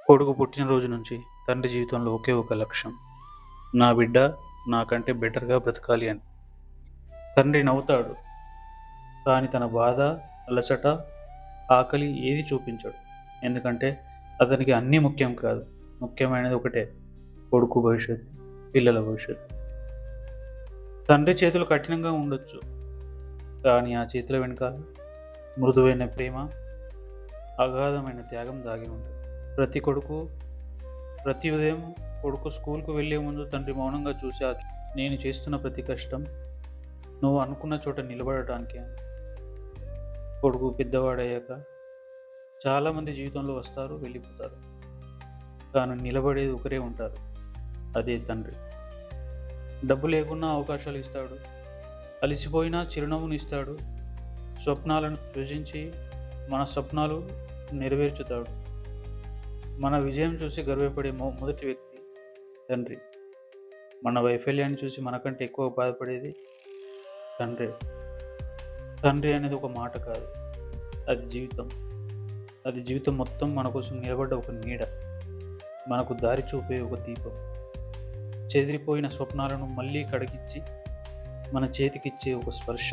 కొడుకు పుట్టినరోజు నుంచి తండ్రి జీవితంలో ఒకే ఒక లక్ష్యం, నా బిడ్డ నాకంటే బెటర్గా బ్రతకాలి అని. తండ్రి నవ్వుతాడు, కానీ తన బాధ, అలసట, ఆకలి ఏది చూపించడు. ఎందుకంటే అతనికి అన్నీ ముఖ్యం కాదు, ముఖ్యమైనది ఒకటే: కొడుకు భవిష్యత్తు, పిల్లల భవిష్యత్తు. తండ్రి చేతులు కఠినంగా ఉండొచ్చు, కానీ ఆ చేతుల వెనకాల మృదువైన ప్రేమ, అగాధమైన త్యాగం దాగి ఉంటుంది. ప్రతి ఉదయం కొడుకు స్కూల్కు వెళ్ళే ముందు తండ్రి మౌనంగా చూసి నేను చేస్తున్న ప్రతి కష్టం నువ్వు అనుకున్న చోట నిలబడటానికి. కొడుకు పెద్దవాడయ్యాక చాలామంది జీవితంలో వస్తారు, వెళ్ళిపోతారు, కానీ నిలబడేది ఒకరే ఉంటారు, అదే తండ్రి. డబ్బు లేకున్నా అవకాశాలు ఇస్తాడు, అలసిపోయినా చిరునవ్వును ఇస్తాడు, స్వప్నాలను సృజించి మన స్వప్నాలు నెరవేర్చుతాడు. మన విజయం చూసి గర్వపడే మొదటి వ్యక్తి తండ్రి. మన వైఫల్యాన్ని చూసి మనకంటే ఎక్కువ బాధపడేది తండ్రి. తండ్రి అనేది ఒక మాట కాదు, అది జీవితం. అది జీవితం మొత్తం మన కోసం నిలబడ్డ ఒక నీడ, మనకు దారి చూపే ఒక దీపం, చెదిరిపోయిన స్వప్నాలను మళ్ళీ కడిగిచ్చి మన చేతికిచ్చే ఒక స్పర్శ.